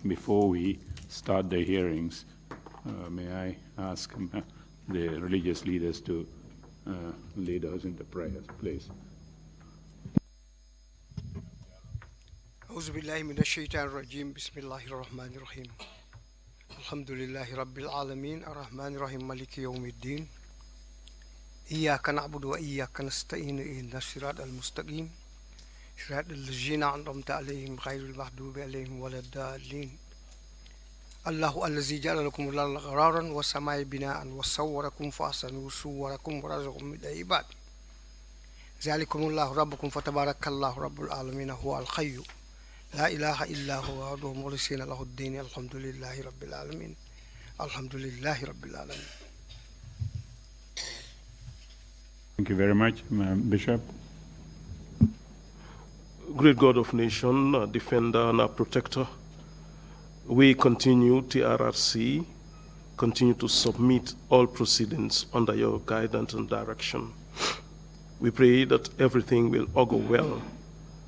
Before we start the hearings, may I ask the religious leaders to lead us in the prayers, please. أعوذ بالله من الشيطان الرجيم بسم الله الرحمن الرحيم الحمد لله رب العالمين الرحمن الرحيم مالك يوم الدين إياك نعبد وإياك نستعين إهدنا الصراط المستقيم صراط الذين أنعمت عليهم غير المغضوب عليهم ولا الضالين الله الذي جعل لكم الأرض قرارا والسماء بناء وصوركم فأحسن صوركم ورزقكم من الطيبات ذلكم الله ربكم فتبارك الله رب العالمين هو الحي لا إله إلا هو وحده مخلصين له الدين الحمد لله رب العالمين الحمد لله رب العالمين. Thank you very much, Bishop. Great God of nation, our defender and our protector, we continue, TRRC, continue to submit all proceedings under your guidance and direction. We pray that everything will augur well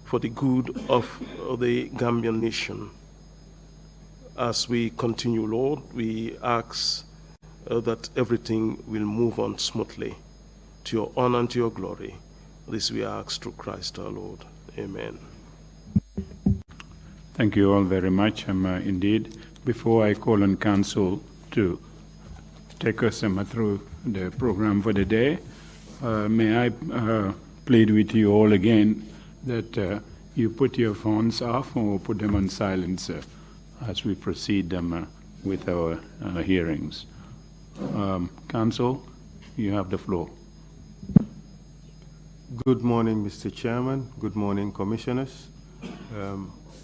for the good of the Gambian nation. As we continue, Lord, we ask that everything will move on smoothly to your honor and to your glory. This we ask through Christ our Lord. Amen. Thank you all very much. Indeed, before I call on council to take us through the program for the day, may I plead with you all again that you put your phones off or put them on silence as we proceed with our hearings. Council, you have the floor. Good morning, Mr. Chairman. Good morning, Commissioners.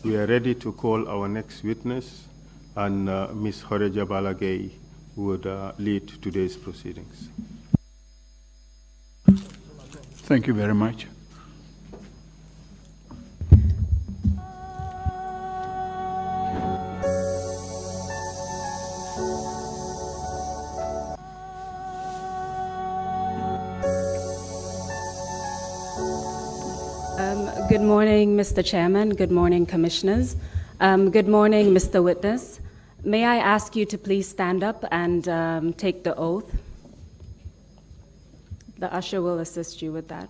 We are ready to call our next witness, and Ms. Horeja Balagay would lead today's proceedings. Thank you very much. Good morning, Mr. Chairman. Good morning, Commissioners. Good morning, Mr. Witness. May I ask you to please stand up and take the oath? The usher will assist you with that.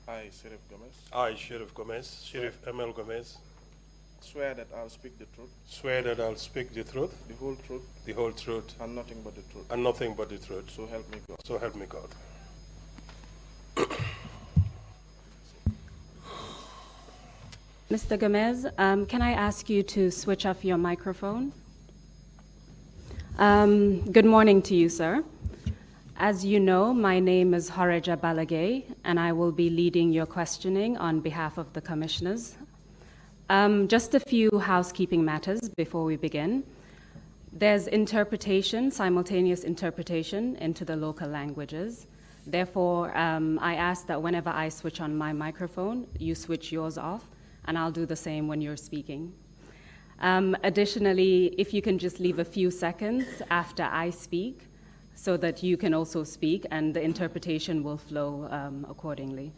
I, Sherrif Gomez. I, Sherrif Gomez. Sherrif ML Gomez. Swear that I'll speak the truth. Swear that I'll speak the truth. The whole truth. The whole truth. And nothing but the truth. And nothing but the truth. So help me God. So help me God. Mr. Gomez, can I ask you to switch off your microphone? Good morning to you, sir. As you know, my name is Horeja Balagay, and I will be leading your questioning on behalf of the commissioners. Just a few housekeeping matters before we begin. There's interpretation, simultaneous interpretation into the local languages. Therefore, I ask that whenever I switch on my microphone, you switch yours off, and I'll do the same when you're speaking. Additionally, if you can just leave a few seconds after I speak so that you can also speak, and the interpretation will flow accordingly.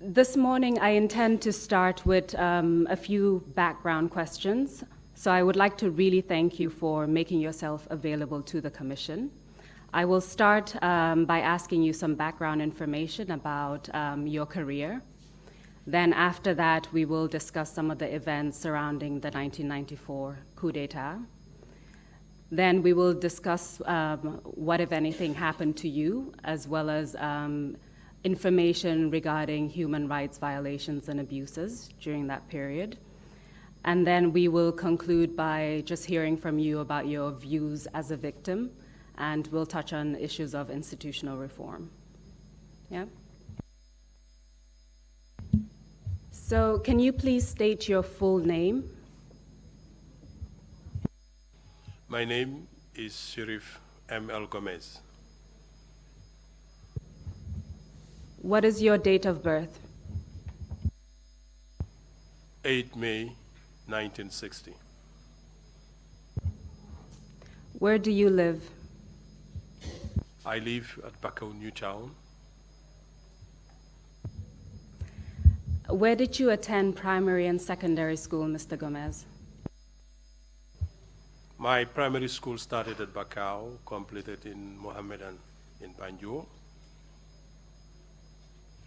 This morning, I intend to start with a few background questions. So I would like to really thank you for making yourself available to the Commission. I will start by asking you some background information about your career. Then after that, we will discuss some of the events surrounding the 1994 coup d'etat. Then we will discuss what, if anything, happened to you, as well as information regarding human rights violations and abuses during that period. And then we will conclude by just hearing from you about your views as a victim, and we'll touch on issues of institutional reform. Yeah? So can you please state your full name? My name is Sherrif ML Gomez. What is your date of birth? 8 May 1960. Where do you live? I live at Bakau, Newtown. Where did you attend primary and secondary school, Mr. Gomez? My primary school started at Bakau, completed in Mohammedan in Banjul.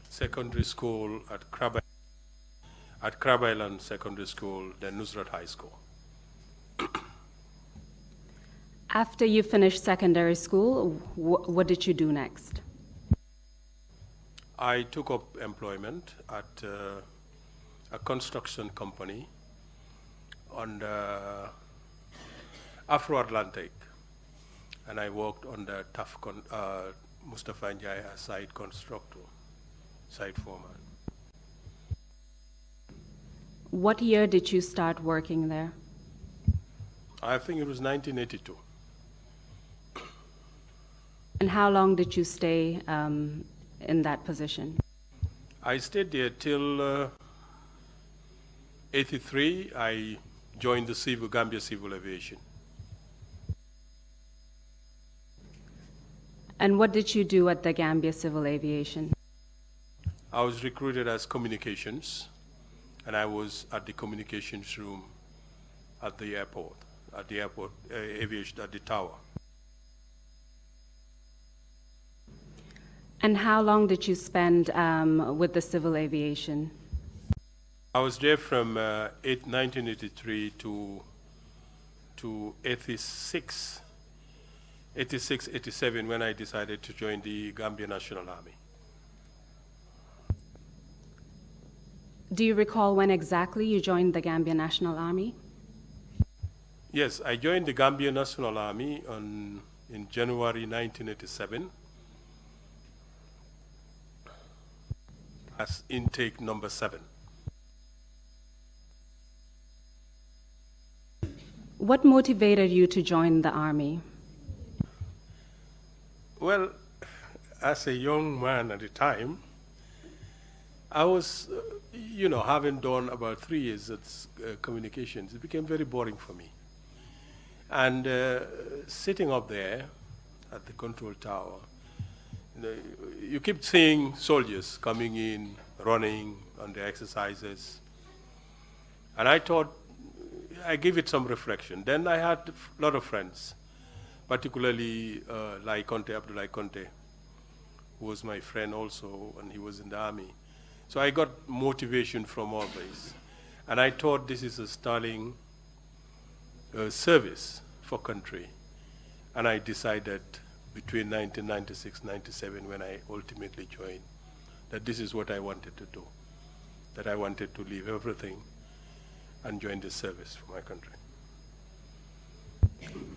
Secondary school at Crab Island Secondary School, then Nusrat High School. After you finished secondary school, what did you do next? I took up employment at a construction company on the Afro-Atlantic, and I worked on the Mustafa Njai as site constructor, site foreman. What year did you start working there? I think it was 1982. And how long did you stay in that position? I stayed there till 83. I joined the Gambia Civil Aviation. And what did you do at the Gambia Civil Aviation? I was recruited as communications, and I was at the communications room at the airport, aviation, at the tower. And how long did you spend with the civil aviation? I was there from 1983 to 86, 87 when I decided to join the Gambia National Army. Do you recall when exactly you joined the Gambia National Army? Yes, I joined the Gambia National Army in January 1987 as intake number 7. What motivated you to join the Army? Well, as a young man at the time, I was, having done about 3 years at communications, it became very boring for me. And sitting up there at the control tower, you keep seeing soldiers coming in, running on the exercises. And I thought, I give it some reflection. Then I had a lot of friends, particularly Abdullah Conte, who was my friend also, and he was in the army. So I got motivation from all this. And I thought this is a sterling service for country. And I decided between 1996-97, when I ultimately joined, that this is what I wanted to do, that I wanted to leave everything and join the service for my country.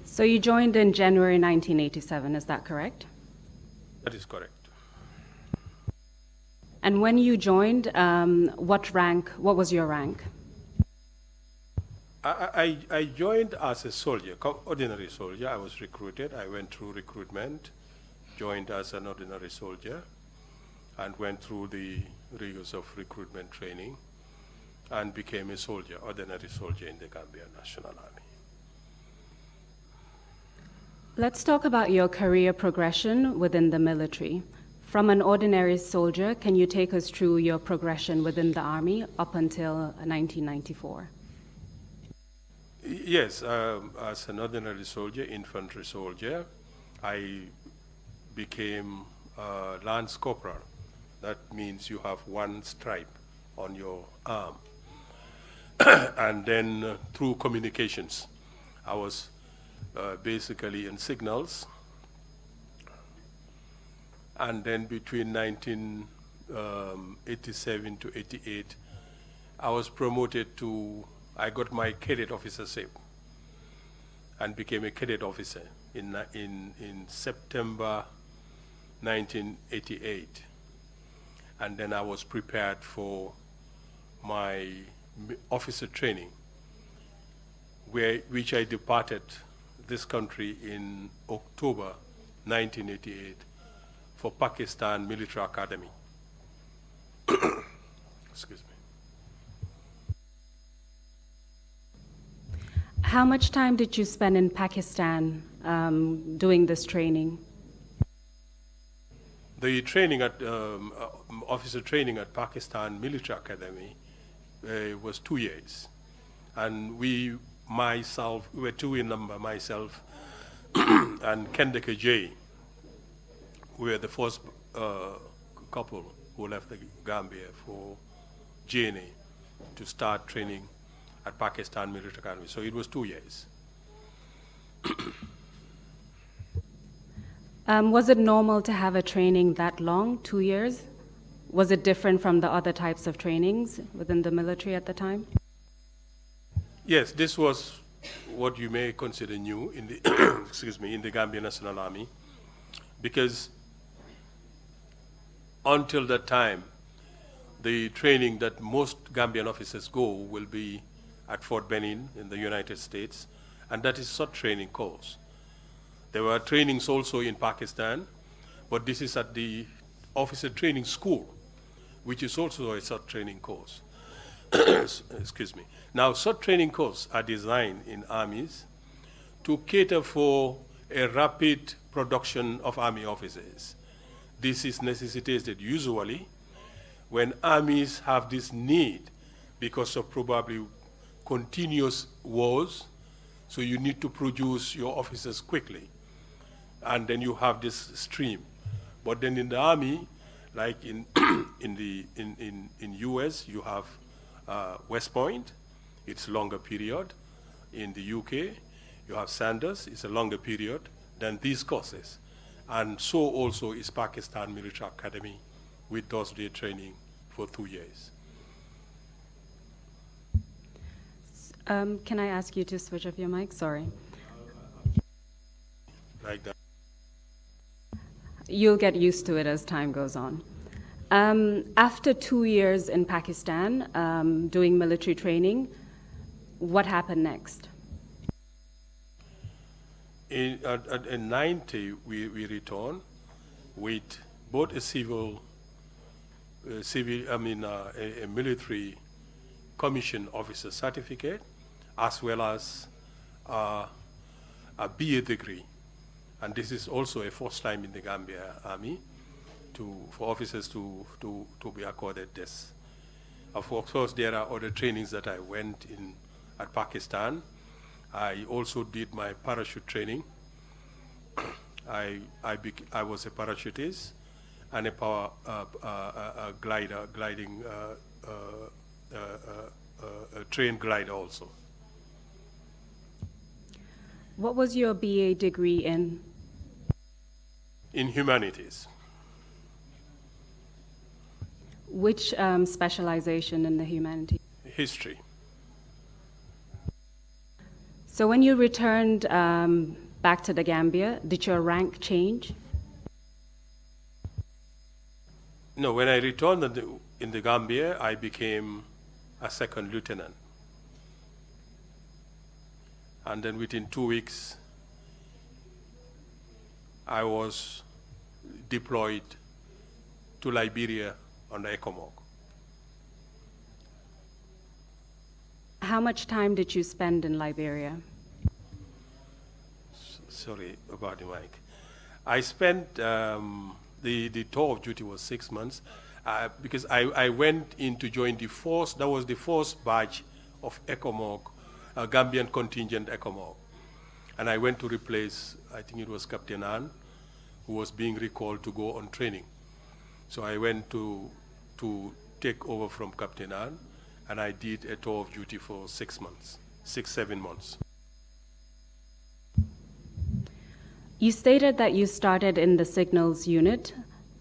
So you joined in January 1987, is that correct? That is correct. And when you joined, what was your rank? I joined as a soldier, ordinary soldier. I was recruited. I went through recruitment, joined as an ordinary soldier, and went through the rigors of recruitment training, and became a soldier, ordinary soldier in the Gambia National Army. Let's talk about your career progression within the military. From an ordinary soldier, can you take us through your progression within the Army up until 1994? Yes, as an ordinary soldier, infantry soldier, I became Lance Corporal. That means you have one stripe on your arm. And then through communications, I was basically in signals. And then between 1987 to 88, I was promoted to, I got my cadet officership and became a cadet officer in September 1988. And then I was prepared for my officer training, which I departed this country in October 1988 for Pakistan Military Academy. Excuse me. How much time did you spend in Pakistan doing this training? The training at officer training at Pakistan Military Academy was 2 years, and we were two in number, myself and Kendeke J. We were the first couple who left the Gambia for JNA to start training at Pakistan Military Academy. So it was 2 years. Was it normal to have a training that long, 2 years? Was it different from the other types of trainings within the military at the time? Yes, this was what you may consider new in the excuse me, in the Gambian National Army, because until that time, the training that most Gambian officers go will be at Fort Benning in the United States, and that is such training course. There were trainings also in Pakistan, but this is at the officer training school, which is also a such training course. Excuse me. Now, such training courses are designed in armies to cater for a rapid production of army officers. This is necessitated usually when armies have this need because of probably continuous wars, so you need to produce your officers quickly, and then you have this stream. But then in the army, like in in US, you have West Point, it's longer period. In the UK, you have Sanders, it's a longer period than these courses. And so also is Pakistan Military Academy with Thursday training for 2 years. Can I ask you to switch off your mic? Sorry. Like that. You'll get used to it as time goes on. After 2 years in Pakistan doing military training, what happened next? In 90, we returned with both a military commission officer certificate, as well as a BA degree. And this is also a first time in the Gambia Army for officers to be accorded this. Of course, there are other trainings that I went in at Pakistan. I also did my parachute training. I was a parachutist and a trained glider also. What was your BA degree in? In humanities. Which specialization in the humanities? History. So when you returned back to the Gambia, did your rank change? No, when I returned in the Gambia, I became a second lieutenant. And then within 2 weeks, I was deployed to Liberia on the ECOMOG. How much time did you spend in Liberia? Sorry about the mic. I spent, the tour of duty was 6 months, because I went in to join that was the first batch of ECOMOG, Gambian contingent ECOMOG. And I went to replace, I think it was Captain Ann, who was being recalled to go on training. So I went to take over from Captain Ann, and I did a tour of duty for 6 months, 7 months. You stated that you started in the signals unit.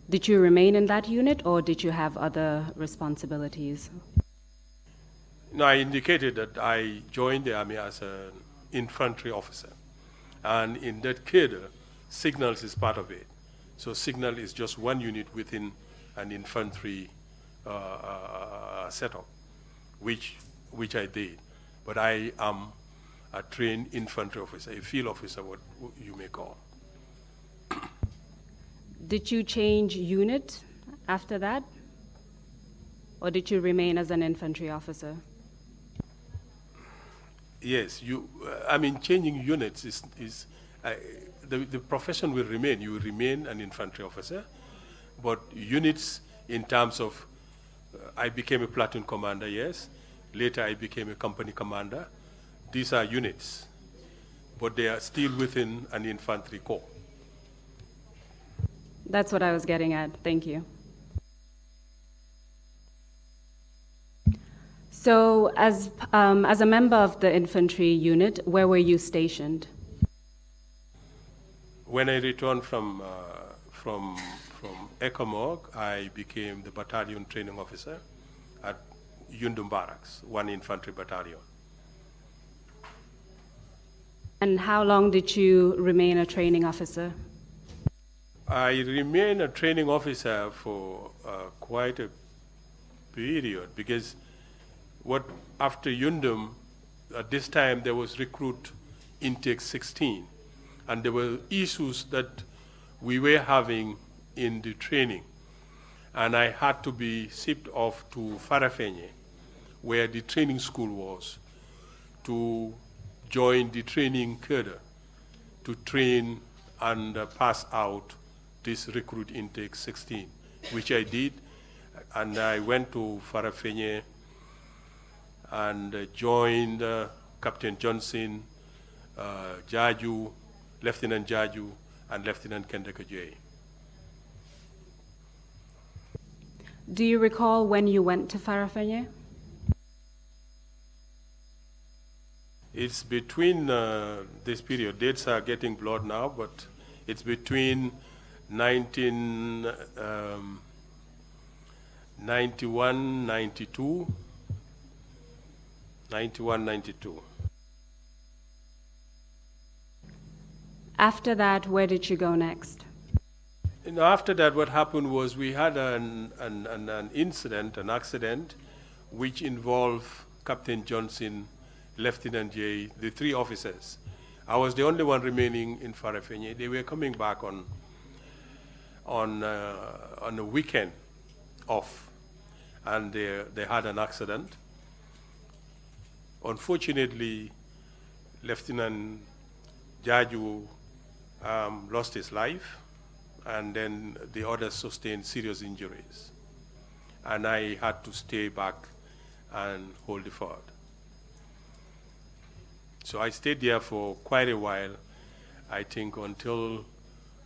Did you remain in that unit, or did you have other responsibilities? No, I indicated that I joined the Army as an infantry officer. And in that cadre, signals is part of it. So signal is just one unit within an infantry setup, which I did. But I am a trained infantry officer, a field officer, what you may call. Did you change unit after that? Or did you remain as an infantry officer? Yes, changing units is the profession will remain. You will remain an infantry officer, But units in terms of, I became a platoon commander, yes. Later I became a company commander. These are units, but they are still within an infantry corps. That's what I was getting at. Thank you. So, as a member of the infantry unit, where were you stationed? When I returned from Ecomog, I became the battalion training officer at Yundum Barracks, 1 Infantry Battalion. And how long did you remain a training officer? I remained a training officer for quite a period, because after Yundum, at this time there was recruit intake 16, and there were issues that we were having in the training, and I had to be shipped off to Farafenye, where the training school was, to join the training cadre, to train and pass out this recruit intake 16, which I did, and I went to Farafenye and joined Captain Johnson, Jaju, Lieutenant Jaju, and Lieutenant Kendeka J. Do you recall when you went to Farafenye? It's between this period. Dates are getting blurred now, but it's between 91, 92. After that, where did you go next? After that, what happened was we had an incident, an accident, which involved Captain Johnson, Lieutenant J, the 3 officers. I was the only one remaining in Farafenye. They were coming back on a weekend off, and they had an accident. Unfortunately, Lieutenant Jaju lost his life, and then the others sustained serious injuries. And I had to stay back and hold the fort. So I stayed there for quite a while, I think until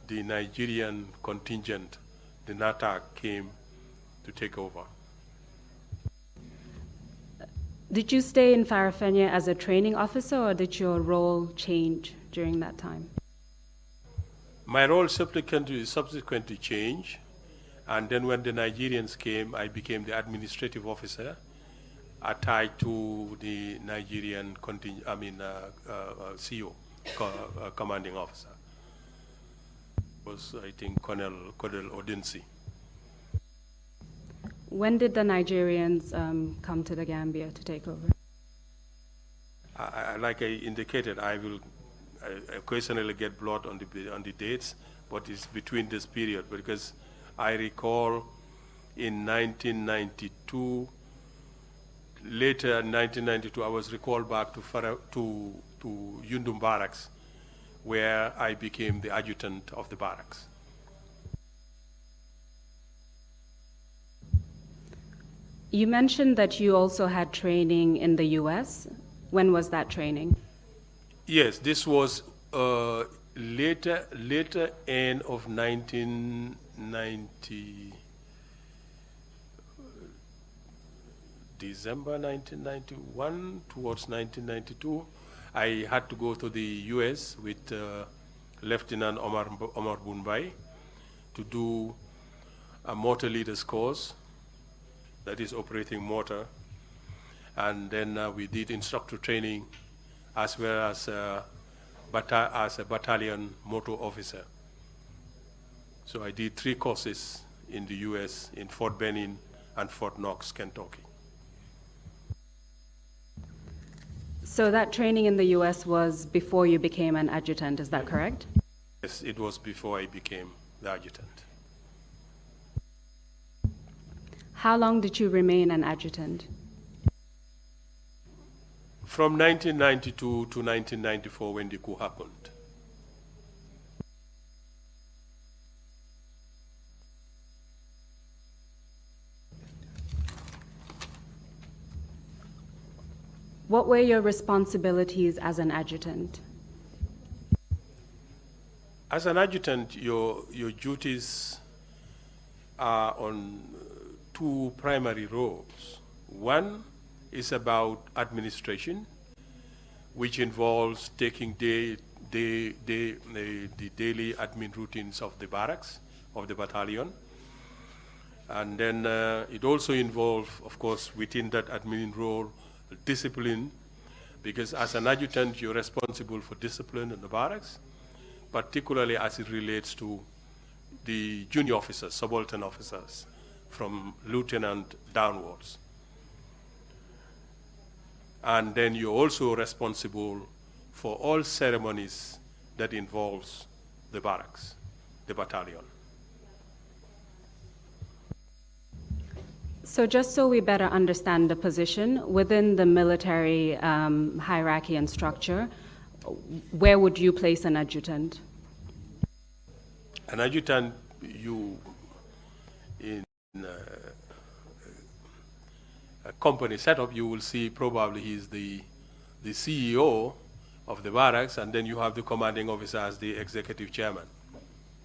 the Nigerian contingent, the NATA, came to take over. Did you stay in Farafenye as a training officer, or did your role change during that time? My role subsequently changed, and then when the Nigerians came, I became the administrative officer tied to the Nigerian CO, commanding officer. It was, I think, Colonel Odinsi. When did the Nigerians come to the Gambia to take over? Like I indicated, I occasionally get blurred on the dates, but it's between this period, because I recall in 1992, later in 1992, I was recalled back to Yundum Barracks, where I became the adjutant of the barracks. You mentioned that you also had training in the US. When was that training? Yes, this was later end of 1990, December 1991 towards 1992. I had to go to the US with Lieutenant Omar Bunbai to do a motor leaders course, that is operating motor, and then we did instructor training as well as a battalion motor officer. So I did 3 courses in the US, in Fort Benning and Fort Knox, Kentucky. So that training in the US was before you became an adjutant, is that correct? Yes, it was before I became the adjutant. How long did you remain an adjutant? From 1992 to 1994, when the coup happened. What were your responsibilities as an adjutant? As an adjutant, your duties are on two primary roles. One is about administration, which involves taking the daily admin routines of the barracks, of the battalion. And then it also involves, of course, within that admin role, discipline, because as an adjutant, you're responsible for discipline in the barracks, particularly as it relates to the junior officers, subaltern officers, from lieutenant downwards. And then you're also responsible for all ceremonies that involves the barracks, the battalion. So just so we better understand the position, within the military hierarchy and structure, where would you place an adjutant? An adjutant, in a company setup, you will see probably he's the CEO of the barracks, and then you have the commanding officer as the executive chairman.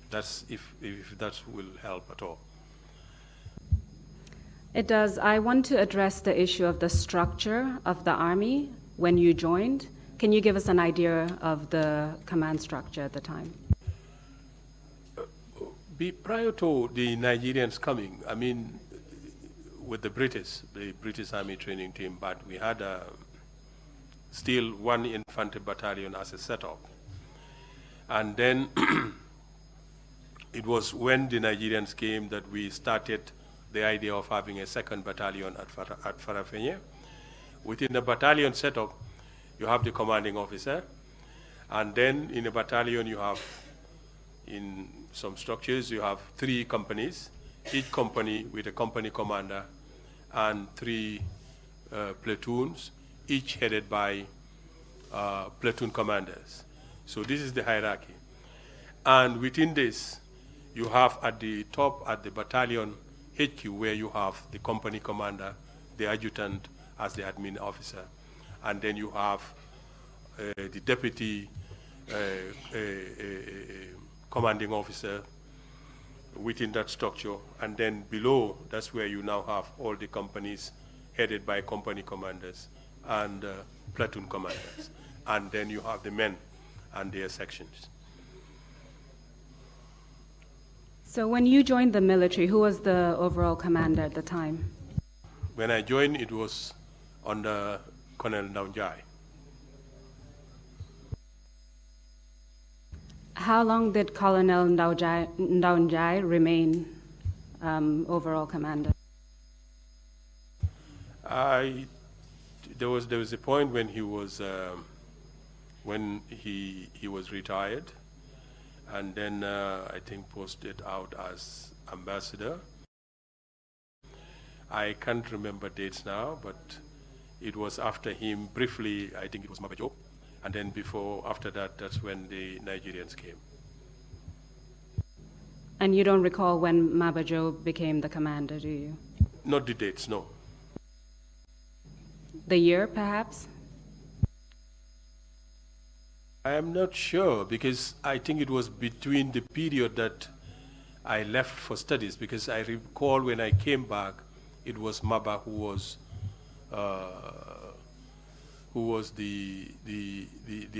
That's if that will help at all. It does. I want to address the issue of the structure of the Army when you joined. Can you give us an idea of the command structure at the time? Prior to the Nigerians coming, I mean, with the British Army training team, but we had still one infantry battalion as a setup. And then it was when the Nigerians came that we started the idea of having a second battalion at Farafenye. Within the battalion setup, you have the commanding officer, and then in a battalion you have, in some structures, you have 3 companies, each company with a company commander, and 3 platoons, each headed by platoon commanders. So this is the hierarchy. And within this, you have at the top, at the battalion HQ, where you have the company commander, the adjutant as the admin officer, and then you have the deputy commanding officer within that structure, and then below, that's where you now have all the companies headed by company commanders and platoon commanders, and then you have the men and their sections. So when you joined the military, who was the overall commander at the time? When I joined, it was under Colonel Ndaunjai. How long did Colonel Ndaunjai remain overall commander? There was a point when he was retired, and then I think posted out as ambassador. I can't remember dates now, but it was after him briefly. I think it was Mabajo. And then after that, that's when the Nigerians came. And you don't recall when Mabajo became the commander, do you? Not the dates, no. The year, perhaps? I am not sure, because I think it was between the period that I left for studies, because I recall when I came back, it was Maba who was the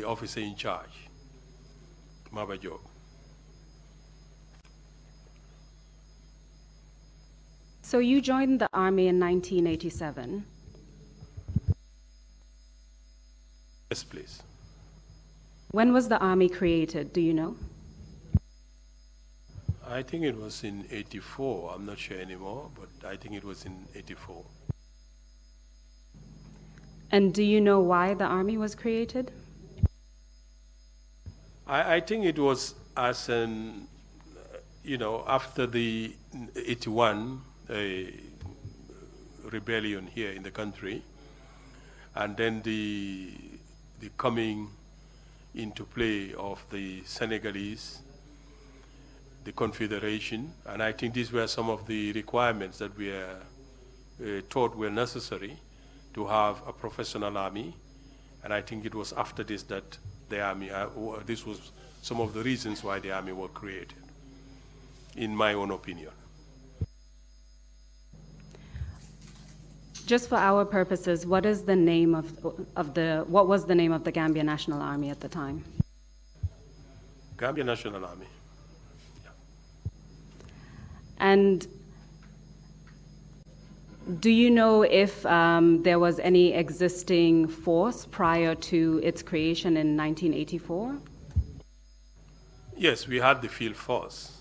officer in charge, Mabajo. So you joined the Army in 1987. Yes, please. When was the Army created, do you know? I think it was in 84. I'm not sure anymore, but I think it was in 84. And do you know why the Army was created? I think it was as after the 81 rebellion here in the country, and then the coming into play of the Senegalese, the Confederation, and I think these were some of the requirements that we are taught were necessary to have a professional army, and I think it was after this that the army, this was some of the reasons why the army was created, in my own opinion. Just for our purposes, what is the name what was the name of the Gambia National Army at the time? Gambia National Army. Yeah. And do you know if there was any existing force prior to its creation in 1984? Yes, we had the field force.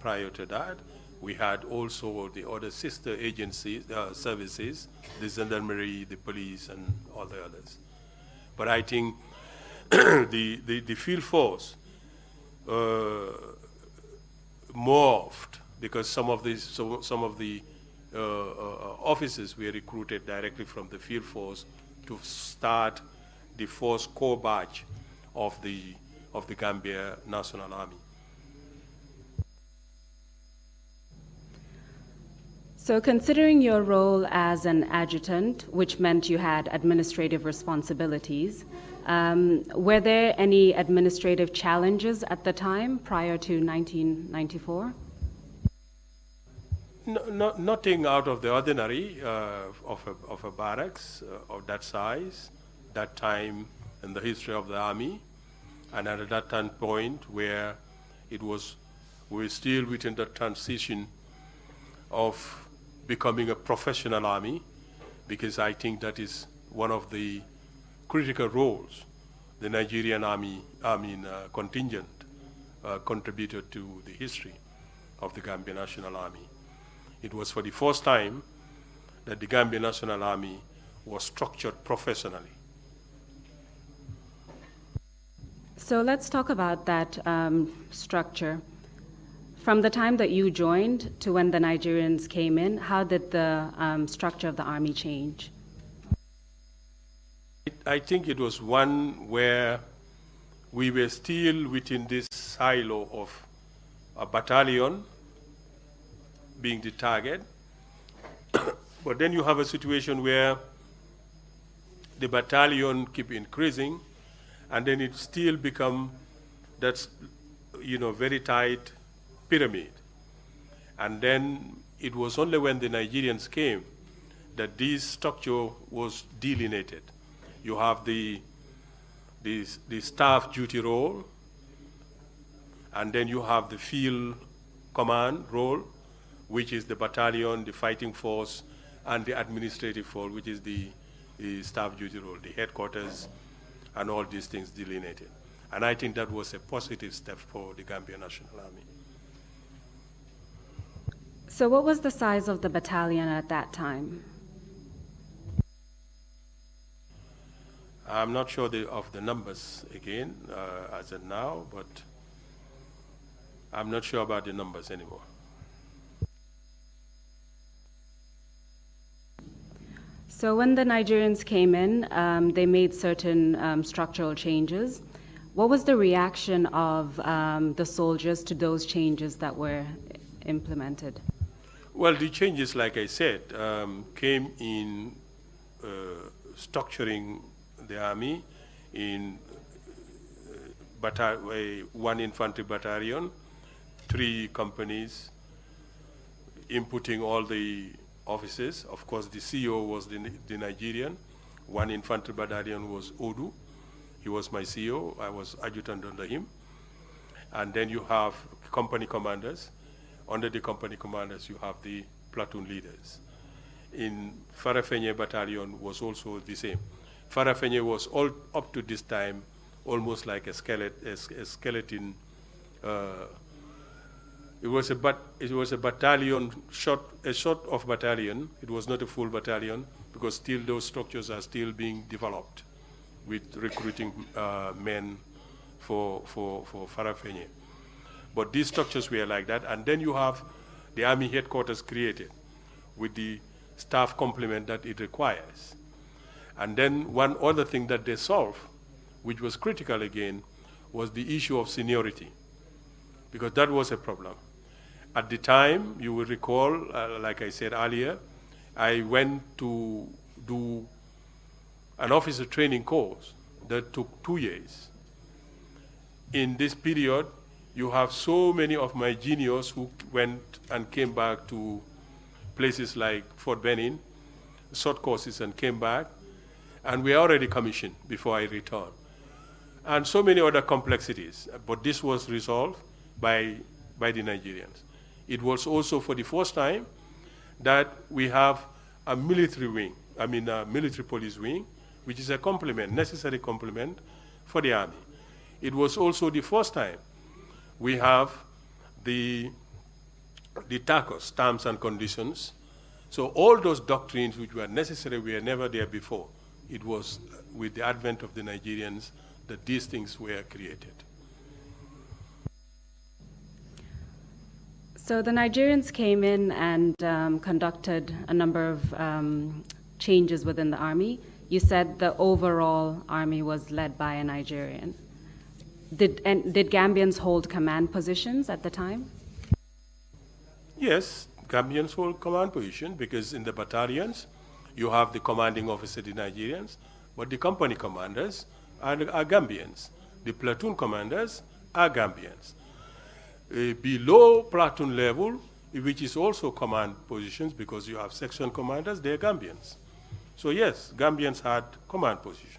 Prior to that, we had also the other sister agencies, services, the gendarmerie, the police, and all the others. But I think the field force morphed because some of the officers were recruited directly from the field force to start the first core batch of the Gambia National Army. So considering your role as an adjutant, which meant you had administrative responsibilities, were there any administrative challenges at the time prior to 1994? Nothing out of the ordinary of a barracks of that size, that time in the history of the army, and at that time point where we were still within the transition of becoming a professional army, because I think that is one of the critical roles the Nigerian contingent contributed to the history of the Gambia National Army. It was for the first time that the Gambia National Army was structured professionally. So let's talk about that structure. From the time that you joined to when the Nigerians came in, how did the structure of the army change? I think it was one where we were still within this silo of a battalion being the target, but then you have a situation where the battalion keep increasing, and then it still become that very tight pyramid. And then it was only when the Nigerians came that this structure was delineated. You have the staff duty role, and then you have the field command role, which is the battalion, the fighting force, and the administrative force, which is the staff duty role, the headquarters, and all these things delineated. And I think that was a positive step for the Gambia National Army. So what was the size of the battalion at that time? I'm not sure of the numbers again as of now, but I'm not sure about the numbers anymore. So when the Nigerians came in, they made certain structural changes. What was the reaction of the soldiers to those changes that were implemented? Well, the changes, like I said, came in structuring the army in one infantry battalion, 3 companies, inputting all the officers. Of course, the CEO was the Nigerian. 1 infantry battalion was Odu. He was my CEO. I was adjutant under him. And then you have company commanders. Under the company commanders, you have the platoon leaders. In Farafenye battalion was also the same. Farafenye was all up to this time almost like a skeleton. It was a battalion, a sort of battalion. It was not a full battalion because still those structures are still being developed with recruiting men for Farafenye. But these structures were like that, and then you have the army headquarters created with the staff complement that it requires. And then one other thing that they solved, which was critical again, was the issue of seniority, because that was a problem. At the time, you will recall, like I said earlier, I went to do an officer training course that took 2 years. In this period, you have so many of my juniors who went and came back to places like Fort Benning, short courses, and came back, and we are already commissioned before I returned. And so many other complexities, but this was resolved by the Nigerians. It was also for the first time that we have a military wing, a military police wing, which is a complement, necessary complement for the Army. It was also the first time we have the TACOS, terms and conditions. So all those doctrines which were necessary were never there before. It was with the advent of the Nigerians that these things were created. So the Nigerians came in and conducted a number of changes within the army. You said the overall army was led by a Nigerian. Did Gambians hold command positions at the time? Yes, Gambians hold command position because in the battalions, you have the commanding officer, the Nigerians, but the company commanders are Gambians. The platoon commanders are Gambians. Below platoon level, which is also command positions because you have section commanders, they're Gambians. So yes, Gambians had command positions.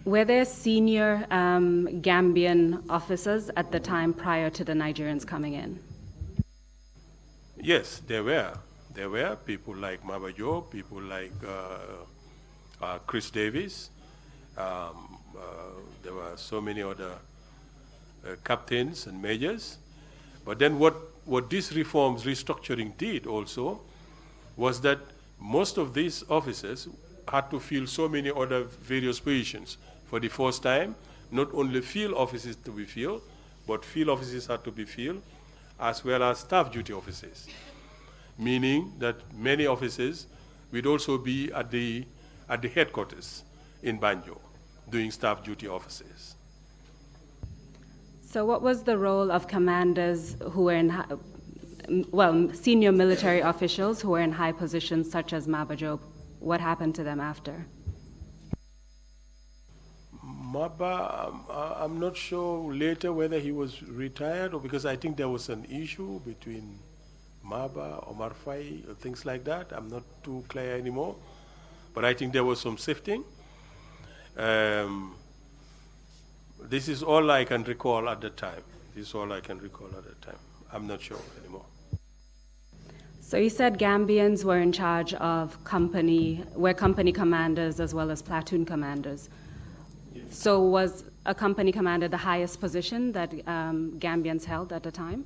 Were there senior Gambian officers at the time prior to the Nigerians coming in? Yes, there were. There were people like Mabajo, people like Chris Davis. There were so many other captains and majors. But then what these reforms, restructuring did also, was that most of these officers had to fill so many other various positions. For the first time, not only field offices to be filled, but field offices had to be filled, as well as staff duty offices. Meaning that many officers would also be at the headquarters in Banjo, doing staff duty offices. So what was the role of commanders who were in, senior military officials who were in high positions such as Mabajo? What happened to them after? Maba, I'm not sure later whether he was retired or because I think there was an issue between Maba, Omar Faye, or things like that. I'm not too clear anymore. But I think there was some sifting. This is all I can recall at the time. This is all I can recall at the time. I'm not sure anymore. So you said Gambians were in charge of company commanders as well as platoon commanders. Yes. So was a company commander the highest position that Gambians held at the time?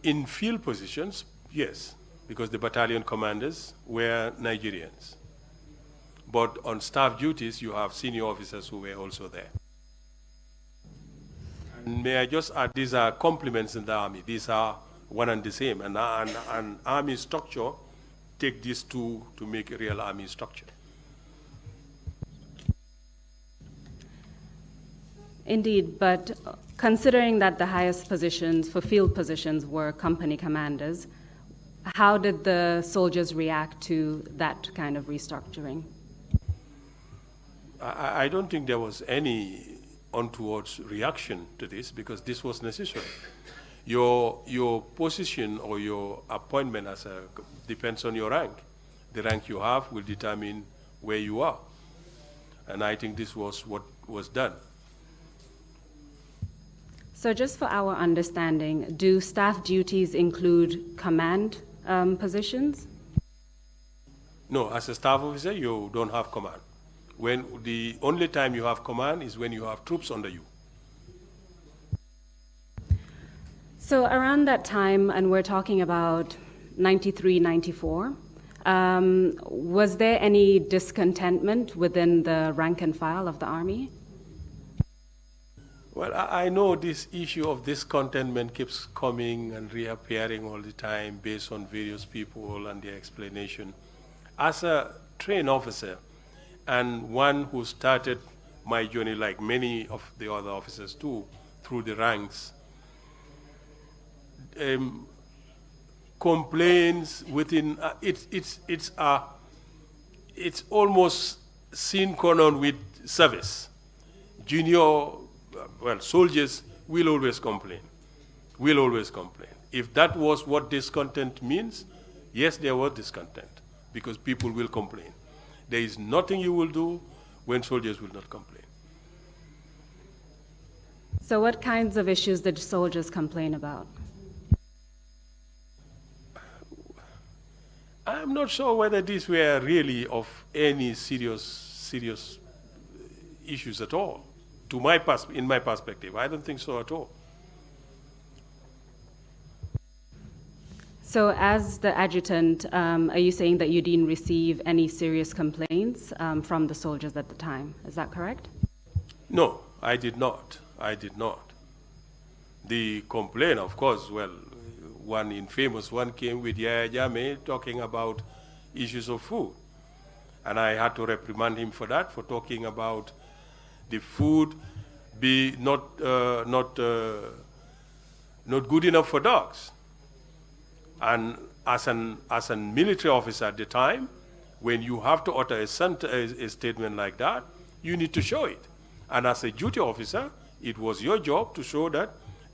In field positions, yes, because the battalion commanders were Nigerians. But on staff duties, you have senior officers who were also there. And may I just add, these are complements in the army. These are one and the same. And an army structure, take these two to make a real army structure. Indeed, but considering that the highest positions for field positions were company commanders, how did the soldiers react to that kind of restructuring? I don't think there was any untoward reaction to this because this was necessary. Your position or your appointment depends on your rank. The rank you have will determine where you are. And I think this was what was done. So just for our understanding, do staff duties include command positions? No, as a staff officer, you don't have command. When the only time you have command is when you have troops under you. So around that time, and we're talking about 93, 94, was there any discontentment within the rank and file of the Army? Well, I know this issue of discontentment keeps coming and reappearing all the time based on various people and their explanation. As a trained officer and one who started my journey, like many of the other officers too, through the ranks, complaints within, it's almost synchronous with service. Junior, well, soldiers will always complain, will always complain. If that was what discontent means, yes, there was discontent, because people will complain. There is nothing you will do when soldiers will not complain. So what kinds of issues did soldiers complain about? I'm not sure whether these were really of any serious issues at all. In my perspective, I don't think so at all. So as the adjutant, are you saying that you didn't receive any serious complaints from the soldiers at the time? Is that correct? No, I did not. I did not. The complaint, of course, well, one infamous one came with Yaya Jammeh talking about issues of food. And I had to reprimand him for that, for talking about the food be not good enough for dogs. And as a military officer at the time, when you have to utter a statement like that, you need to show it. And as a duty officer, it was your job to show that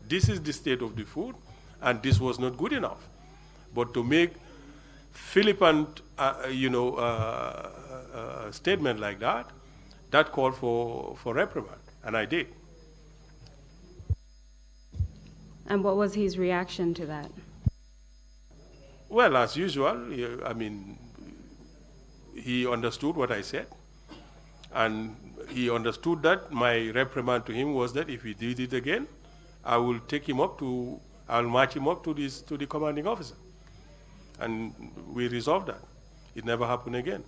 this is the state of the food and this was not good enough. But to make flippant, statement like that, that called for reprimand, and I did. And what was his reaction to that? Well, as usual, he understood what I said, and he understood that my reprimand to him was that if he did it again, I'll march him up to the commanding officer. And we resolved that. It never happened again.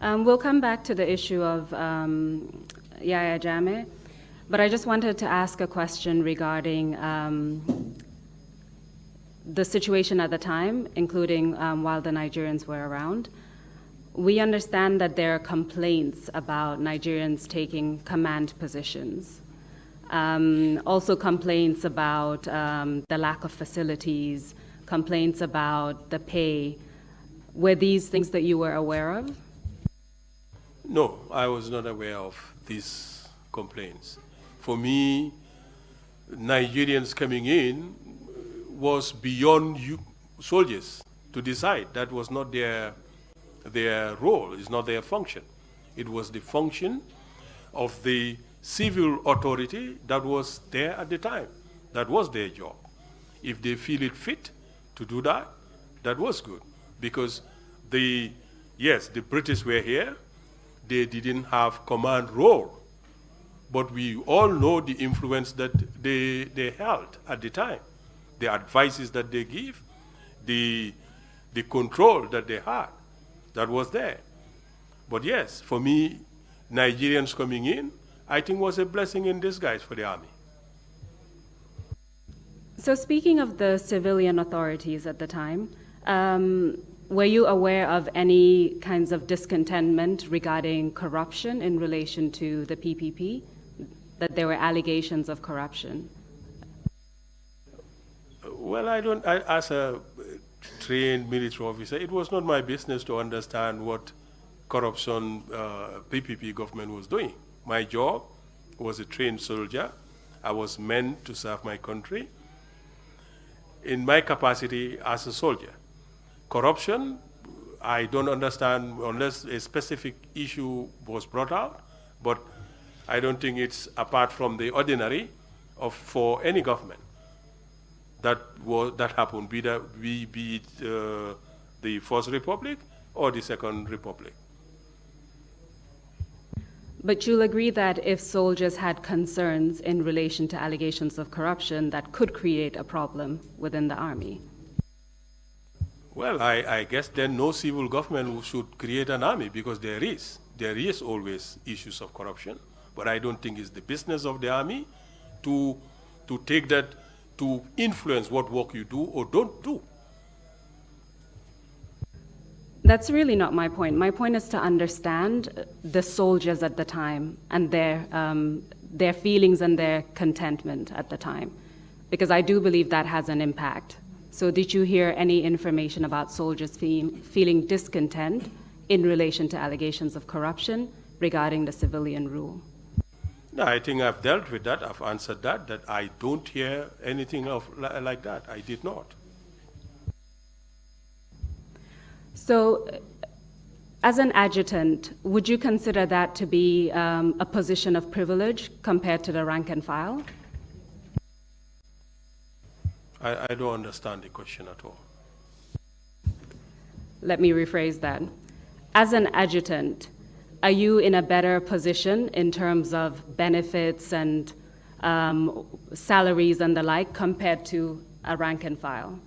We'll come back to the issue of Yaya Jammeh, but I just wanted to ask a question regarding the situation at the time, including while the Nigerians were around. We understand that there are complaints about Nigerians taking command positions. Also complaints about the lack of facilities, complaints about the pay. Were these things that you were aware of? No, I was not aware of these complaints. For me, Nigerians coming in was beyond soldiers to decide. That was not their role, it's not their function. It was the function of the civil authority that was there at the time. That was their job. If they feel it fit to do that, that was good. Because the British were here, they didn't have command role. But we all know the influence that they held at the time. The advices that they give, the control that they had, that was there. But yes, for me, Nigerians coming in, I think was a blessing in disguise for the army. So speaking of the civilian authorities at the time, were you aware of any kinds of discontentment regarding corruption in relation to the PPP, that there were allegations of corruption? Well, as a trained military officer, it was not my business to understand what corruption PPP government was doing. My job was a trained soldier. I was meant to serve my country in my capacity as a soldier. Corruption, I don't understand unless a specific issue was brought out, but I don't think it's apart from the ordinary for any government. That happened, be it the First Republic or the Second Republic. But you'll agree that if soldiers had concerns in relation to allegations of corruption, that could create a problem within the army? Well, I guess then no civil government should create an army, because there is always issues of corruption. But I don't think it's the business of the army to take that, to influence what work you do or don't do. That's really not my point. My point is to understand the soldiers at the time and their feelings and their contentment at the time. Because I do believe that has an impact. So did you hear any information about soldiers feeling discontent in relation to allegations of corruption regarding the civilian rule? No, I think I've dealt with that. I've answered that I don't hear anything like that. I did not. So, as an adjutant, would you consider that to be a position of privilege compared to the rank and file? I don't understand the question at all. Let me rephrase that. As an adjutant, are you in a better position in terms of benefits and salaries and the like compared to a rank and file?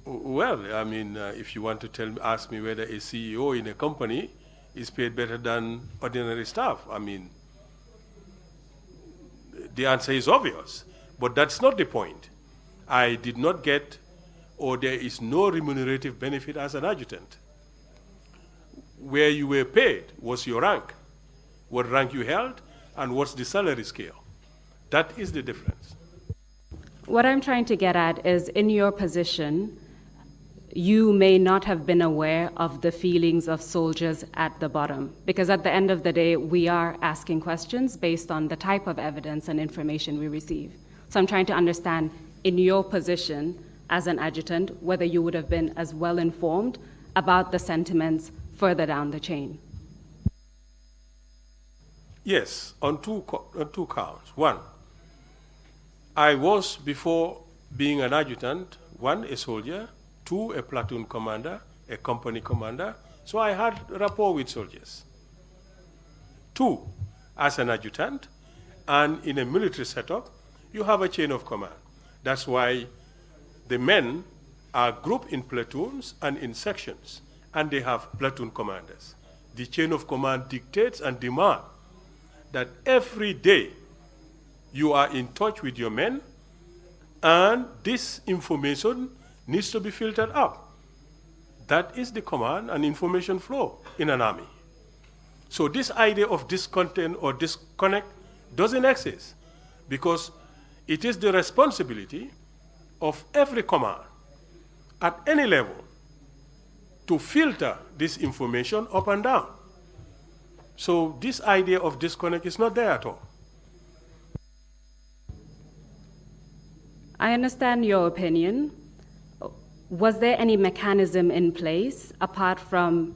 Well, I mean, if you want to ask me whether a CEO in a company is paid better than ordinary staff, I mean, the answer is obvious. But that's not the point. I did not get, or there is no remunerative benefit as an adjutant. Where you were paid was your rank, what rank you held, and what's the salary scale. That is the difference. What I'm trying to get at is, in your position, you may not have been aware of the feelings of soldiers at the bottom, because at the end of the day, we are asking questions based on the type of evidence and information we receive. So I'm trying to understand, in your position as an adjutant, whether you would have been as well informed about the sentiments further down the chain. Yes, on two counts. One, I was, before being an adjutant, one, a soldier, two, a platoon commander, a company commander, so I had rapport with soldiers. Two, as an adjutant, and in a military setup, you have a chain of command. That's why the men are grouped in platoons and in sections, and they have platoon commanders. The chain of command dictates and demands that every day you are in touch with your men, and this information needs to be filtered out. That is the command and information flow in an army. So this idea of discontent or disconnect doesn't exist, because it is the responsibility of every command at any level to filter this information up and down. So this idea of disconnect is not there at all. I understand your opinion. Was there any mechanism in place, apart from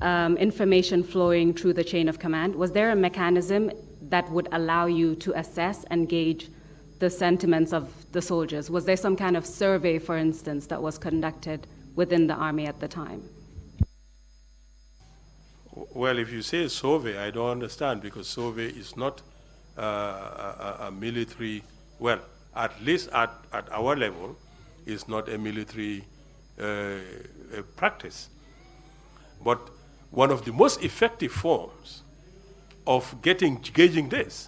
information flowing through the chain of command? Was there a mechanism that would allow you to assess and gauge the sentiments of the soldiers? Was there some kind of survey, for instance, that was conducted within the army at the time? Well, if you say survey, I don't understand, because survey is not a military, well, at least at our level, is not a military practice. But one of the most effective forms of gauging this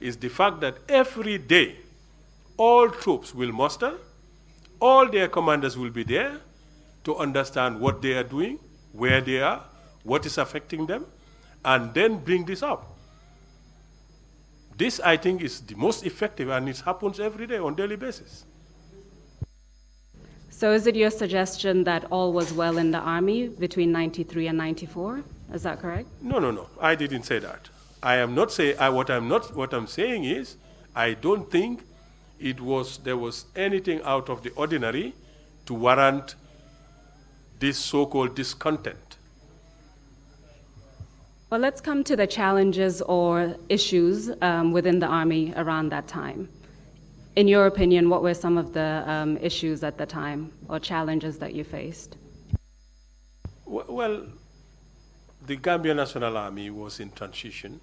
is the fact that every day all troops will muster, all their commanders will be there to understand what they are doing, where they are, what is affecting them, and then bring this up. This, I think, is the most effective, and it happens every day on a daily basis. So is it your suggestion that all was well in the army between 93 and 94? Is that correct? No. I didn't say that. I am not saying, what I'm saying is, I don't think there was anything out of the ordinary to warrant this so-called discontent. Well, let's come to the challenges or issues within the Army around that time. In your opinion, what were some of the issues at the time or challenges that you faced? Well, the Gambia National Army was in transition.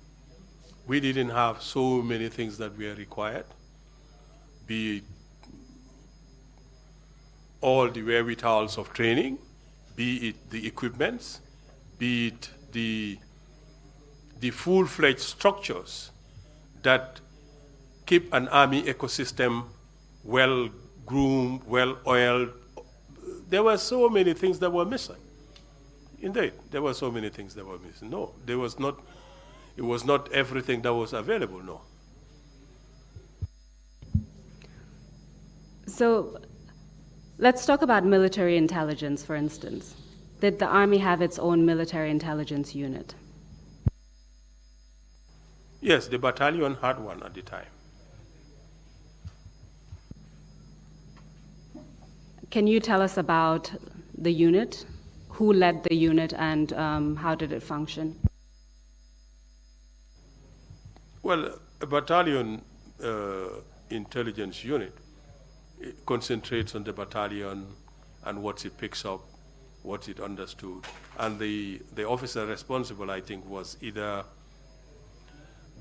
We didn't have so many things that were required, be it all the wherewithals of training, be it the equipments, be it the full-fledged structures that keep an army ecosystem well-groomed, well-oiled. There were so many things that were missing. Indeed, there were so many things that were missing. No, it was not everything that was available, no. So let's talk about military intelligence, for instance. Did the Army have its own military intelligence unit? Yes, the battalion had one at the time. Can you tell us about the unit? Who led the unit and how did it function? Well, a battalion intelligence unit concentrates on the battalion and what it picks up, what it understood. And the officer responsible, I think, was either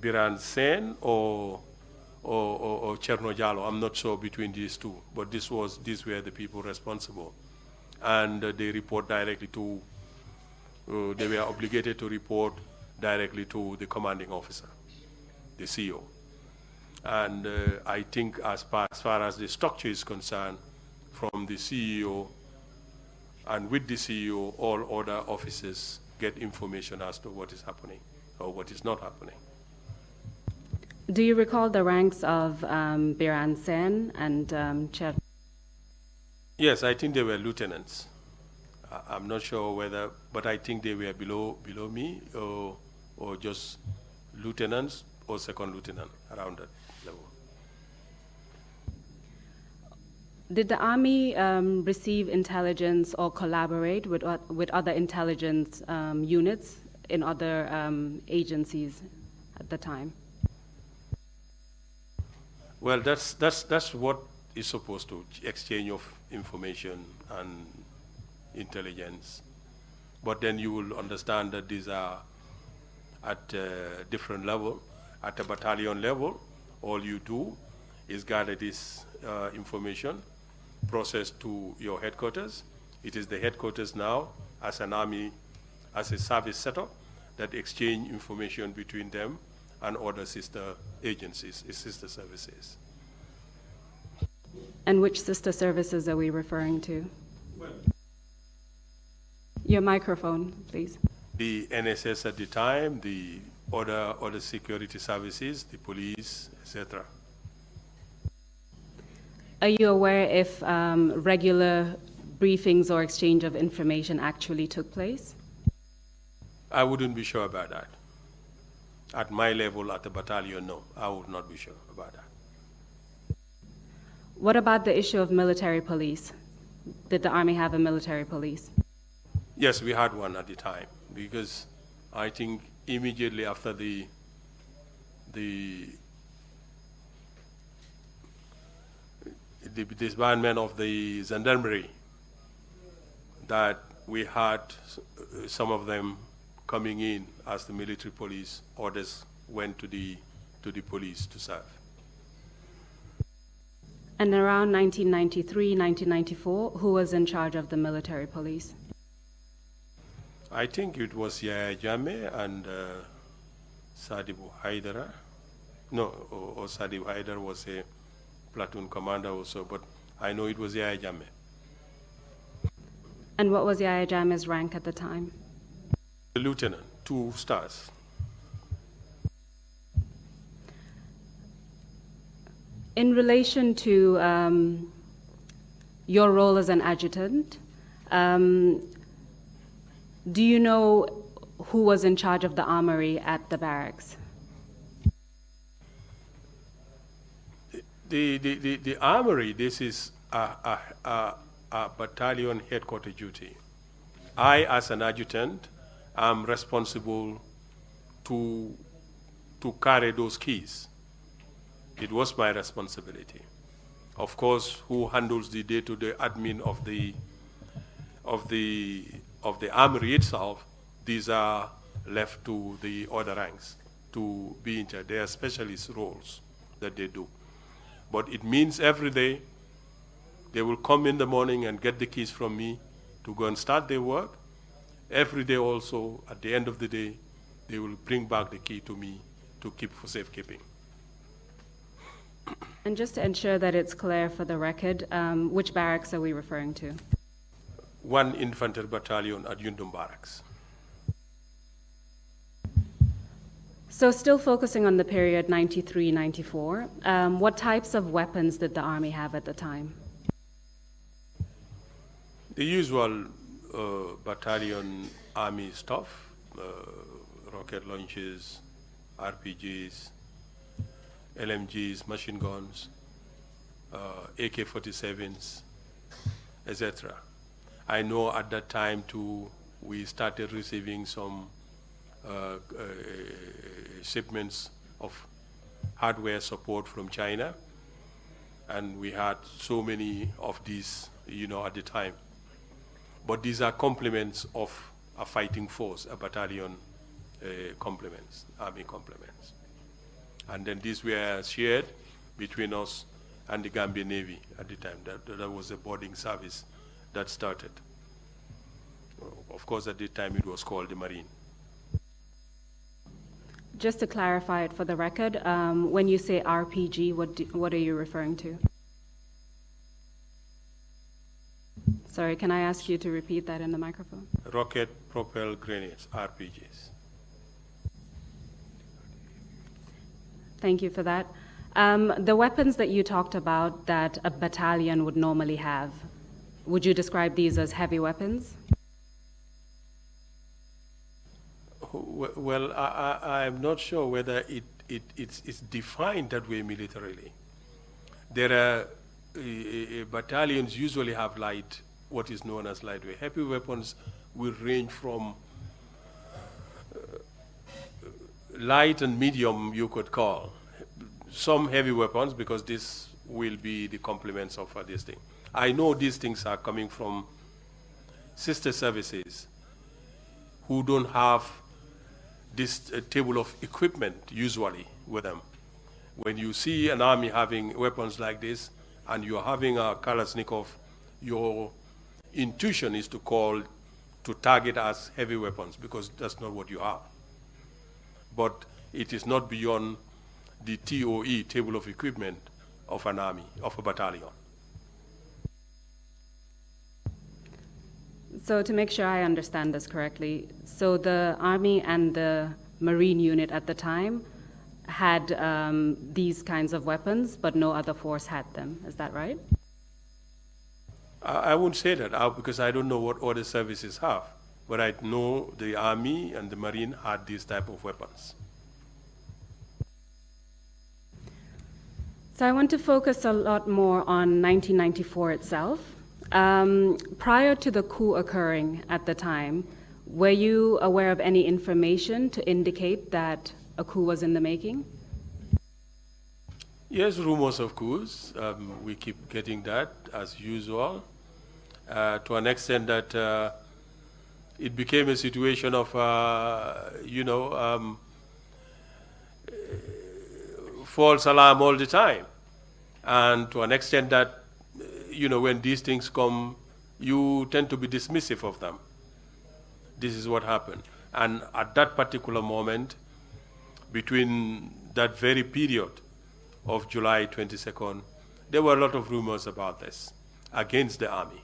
Biran Sen or Cherno Jalo. I'm not sure between these two, but these were the people responsible. And they report directly to, they were obligated to report directly to the commanding officer, the CEO. And I think as far as the structure is concerned, from the CEO and with the CEO, all other officers get information as to what is happening or what is not happening. Do you recall the ranks of Biran Sen and Cher? Yes, I think they were lieutenants. I'm not sure whether, but I think they were below me or just lieutenants or second lieutenant, around that level. Did the Army receive intelligence or collaborate with other intelligence units in other agencies at the time? Well, that's what is supposed to exchange of information and intelligence. But then you will understand that these are at a different level. At a battalion level, all you do is gather this information, process to your headquarters. It is the headquarters now, as an army, as a service setup, that exchange information between them and other sister agencies, sister services. And which sister services are we referring to? Well, your microphone, please. The NSS at the time, the other security services, the police, etc. Are you aware if regular briefings or exchange of information actually took place? I wouldn't be sure about that. At my level, at the battalion, no, I would not be sure about that. What about the issue of military police? Did the Army have a military police? Yes, we had one at the time, because I think immediately after the disbandment of the gendarmerie, that we had some of them coming in as the military police, others went to the police to serve. And around 1993, 1994, who was in charge of the military police? I think it was Yahya Jammeh and Sadibu Haidara. No, or Sadibu Haidara was a platoon commander also, but I know it was Yahya Jammeh. And what was Yahya Jammeh's rank at the time? The lieutenant, 2 stars. In relation to your role as an adjutant, do you know who was in charge of the armory at the barracks? The armory, this is a battalion headquarters duty. I, as an adjutant, am responsible to carry those keys. It was my responsibility. Of course, who handles the day-to-day admin of the armory itself, these are left to the other ranks to be in charge. They are specialist roles that they do. But it means every day they will come in the morning and get the keys from me to go and start their work. Every day also, at the end of the day, they will bring back the key to me to keep for safekeeping. And just to ensure that it's clear for the record, which barracks are we referring to? 1 infantry battalion at Yundum Barracks. So still focusing on the period 93-94, what types of weapons did the Army have at the time? The usual battalion army stuff, rocket launchers, RPGs, LMGs, machine guns, AK-47s, etc. I know at that time too, we started receiving some shipments of hardware support from China, and we had so many of these, at the time. But these are complements of a fighting force, a battalion complements, army complements. And then these were shared between us and the Gambian Navy at the time. That was a boarding service that started. Of course, at the time it was called the Marine. Just to clarify it for the record, when you say RPG, what are you referring to? Sorry, can I ask you to repeat that in the microphone? Rocket propelled grenades, RPGs. Thank you for that. The weapons that you talked about that a battalion would normally have, would you describe these as heavy weapons? Well, I'm not sure whether it's defined that way militarily. There are battalions usually have what is known as lightweight. Heavy weapons will range from light and medium, you could call. Some heavy weapons, because this will be the complements of this thing. I know these things are coming from sister services who don't have this table of equipment usually with them. When you see an army having weapons like this and you're having a Kalashnikov, your intuition is to target as heavy weapons, because that's not what you have. But it is not beyond the TOE, table of equipment, of an army, of a battalion. So to make sure I understand this correctly, so the Army and the Marine unit at the time had these kinds of weapons, but no other force had them. Is that right? I wouldn't say that because I don't know what other services have, but I know the Army and the Marine had these type of weapons. So I want to focus a lot more on 1994 itself. Prior to the coup occurring at the time, were you aware of any information to indicate that a coup was in the making? Yes, rumors of coups. We keep getting that as usual, to an extent that it became a situation of, false alarm all the time. And to an extent that, when these things come, you tend to be dismissive of them. This is what happened. And at that particular moment, between that very period of July 22nd, there were a lot of rumors about this against the army.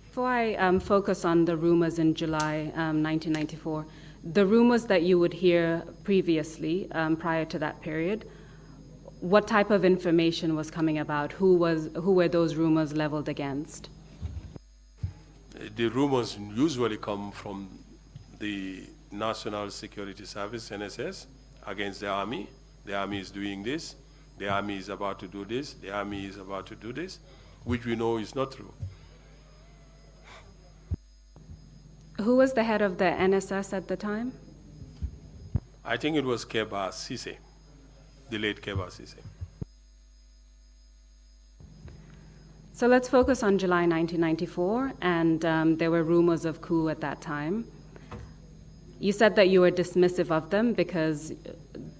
Before I focus on the rumors in July 1994, the rumors that you would hear previously, prior to that period, what type of information was coming about? Who were those rumors leveled against? The rumors usually come from the National Security Service, NSS, against the army. The army is doing this. The army is about to do this. The army is about to do this, which we know is not true. Who was the head of the NSS at the time? I think it was Keba Sise, the late Keba Sise. So let's focus on July 1994, and there were rumors of coup at that time. You said that you were dismissive of them because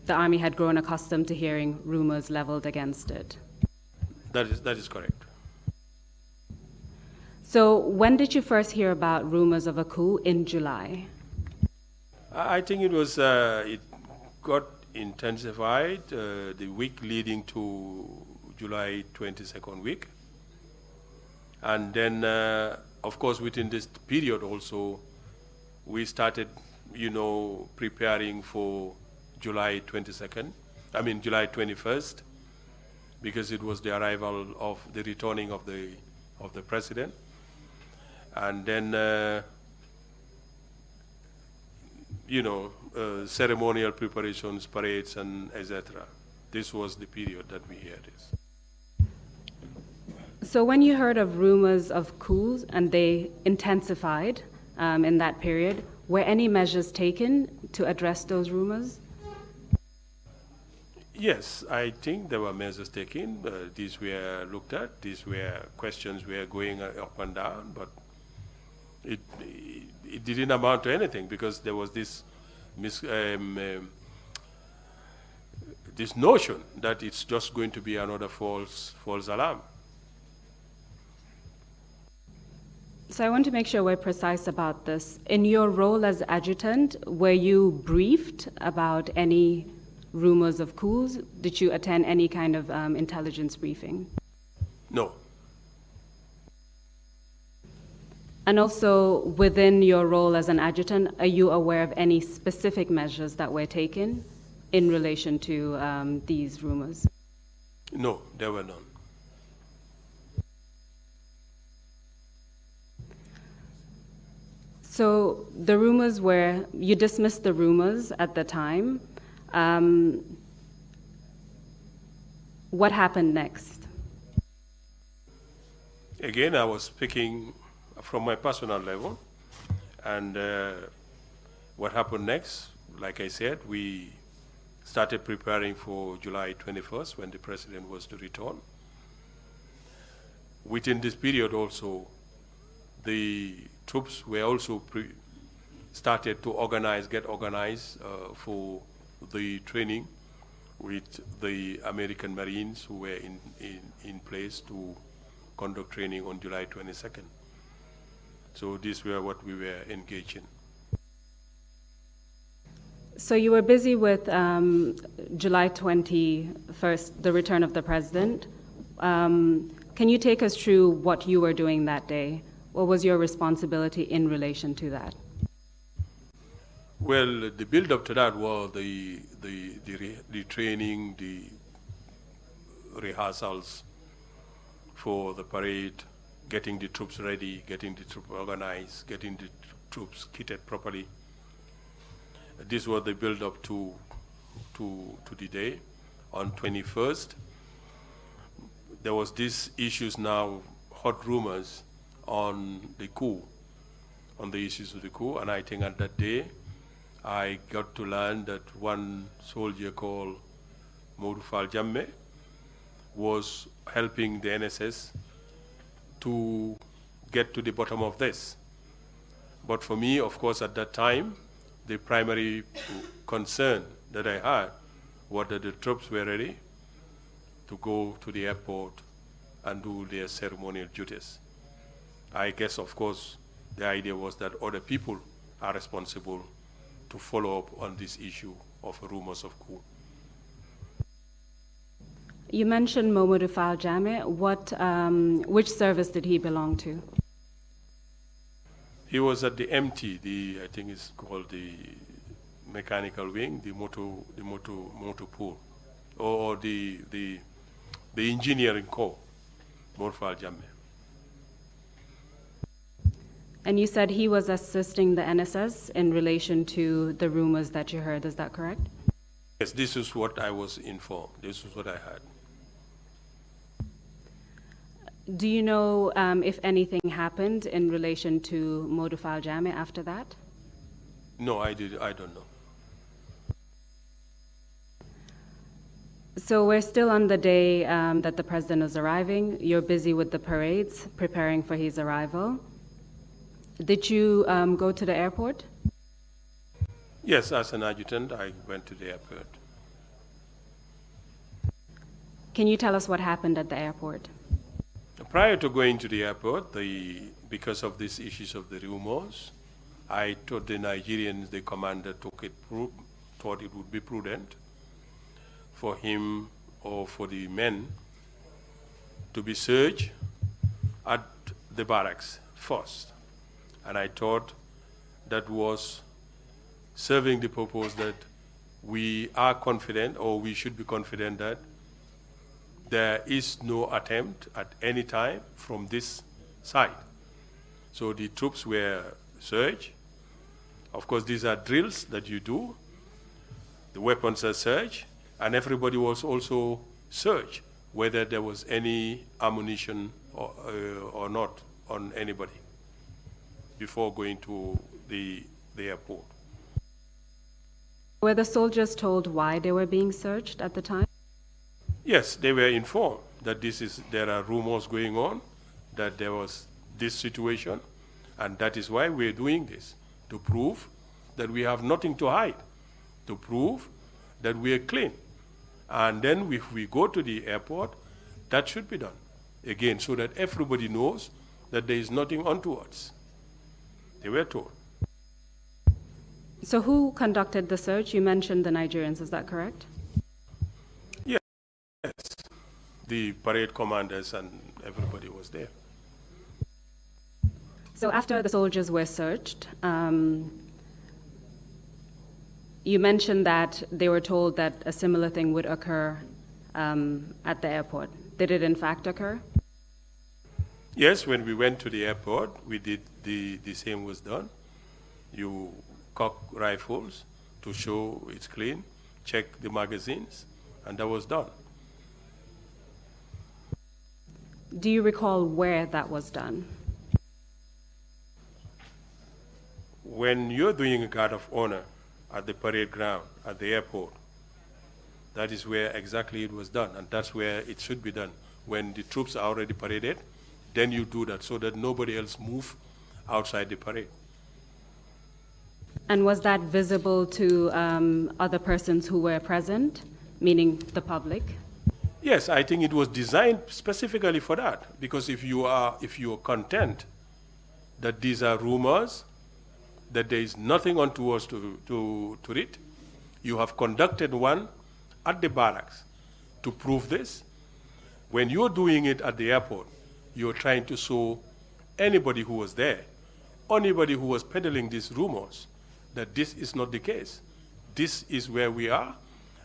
the army had grown accustomed to hearing rumors leveled against it. That is correct. So when did you first hear about rumors of a coup in July? I think it was, it got intensified the week leading to July 22nd week. And then, of course, within this period also, we started, preparing for July 21st, because it was the returning of the of the president. And then, ceremonial preparations, parades, and etc. This was the period that we heard this. So when you heard of rumors of coups and they intensified in that period, were any measures taken to address those rumors? Yes, I think there were measures taken. These were looked at. These were questions were going up and down, but it didn't amount to anything because there was this this notion that it's just going to be another false alarm. So I want to make sure we're precise about this. In your role as adjutant, were you briefed about any rumors of coups? Did you attend any kind of intelligence briefing? No. And also, within your role as an adjutant, are you aware of any specific measures that were taken in relation to these rumors? No, there were none. So the rumors were, you dismissed the rumors at the time. What happened next? Again, I was speaking from my personal level, and what happened next, like I said, we started preparing for July 21st when the president was to return. Within this period also, the troops were also started to get organized for the training with the American Marines who were in place to conduct training on July 22nd. So these were what we were engaged in. So you were busy with July 21st, the return of the president. Can you take us through what you were doing that day? What was your responsibility in relation to that? Well, the build-up to that was the training, the rehearsals for the parade, getting the troops ready, getting the troops organized, getting the troops kitted properly. This was the build-up to the day. On 21st, there was these issues now, hot rumors on the coup, on the issues of the coup, and I think at that day, I got to learn that one soldier called Modou Jammeh was helping the NSS to get to the bottom of this. But for me, of course, at that time, the primary concern that I had was that the troops were ready to go to the airport and do their ceremonial duties. I guess, of course, the idea was that other people are responsible to follow up on this issue of rumors of coup. You mentioned Mamadou Fall Jammeh. Which service did he belong to? He was at the MT, I think it's called the mechanical wing, the motor pool, or the engineering corps, Mamadou Fall Jammeh. And you said he was assisting the NSS in relation to the rumors that you heard, is that correct? Yes, this is what I was informed. This is what I had. Do you know if anything happened in relation to Mamadou Fall Jammeh after that? No, I don't know. So we're still on the day that the president is arriving. You're busy with the parades, preparing for his arrival. Did you go to the airport? Yes, as an adjutant, I went to the airport. Can you tell us what happened at the airport? Prior to going to the airport, because of these issues of the rumors, I told the Nigerians, the commander thought it would be prudent for him or for the men to be searched at the barracks first. And I thought that was serving the purpose that we are confident, or we should be confident, that there is no attempt at any time from this side. So the troops were searched. Of course, these are drills that you do. The weapons are searched, and everybody was also searched whether there was any ammunition or not on anybody before going to the airport. Were the soldiers told why they were being searched at the time? Yes, they were informed that there are rumors going on, that there was this situation, and that is why we're doing this, to prove that we have nothing to hide, to prove that we are clean. And then if we go to the airport, that should be done, again, so that everybody knows that there is nothing untowards. They were told. So who conducted the search? You mentioned the Nigerians, is that correct? Yes, the parade commanders and everybody was there. So after the soldiers were searched, you mentioned that they were told that a similar thing would occur at the airport. Did it in fact occur? Yes, when we went to the airport, we did the same was done. You cock rifles to show it's clean, check the magazines, and that was done. Do you recall where that was done? When you're doing a guard of honor at the parade ground, at the airport, that is where exactly it was done, and that's where it should be done. When the troops are already paraded, then you do that so that nobody else move outside the parade. And was that visible to other persons who were present, meaning the public? Yes, I think it was designed specifically for that, because if you are content that these are rumors, that there is nothing untowards to it, you have conducted one at the barracks to prove this. When you're doing it at the airport, you're trying to show anybody who was there, anybody who was peddling these rumors, that this is not the case. This is where we are,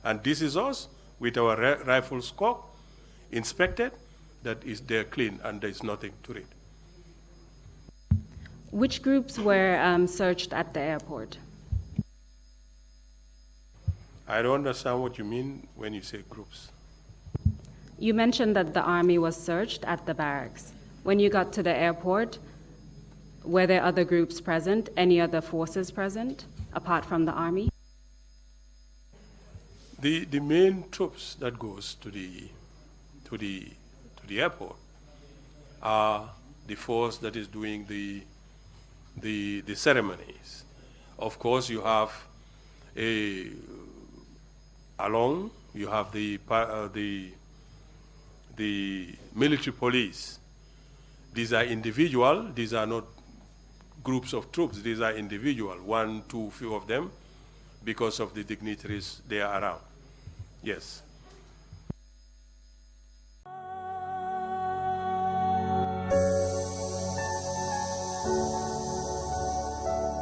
and this is us with our rifles cocked, inspected, that is they're clean and there's nothing to it. Which groups were searched at the airport? I don't understand what you mean when you say groups. You mentioned that the army was searched at the barracks. When you got to the airport, were there other groups present, any other forces present, apart from the army? The main troops that goes to the airport are the force that is doing the ceremonies. Of course, you have you have the military police. These are individual. These are not groups of troops. These are individual, 1, 2, few of them, because of the dignitaries they are around. Yes.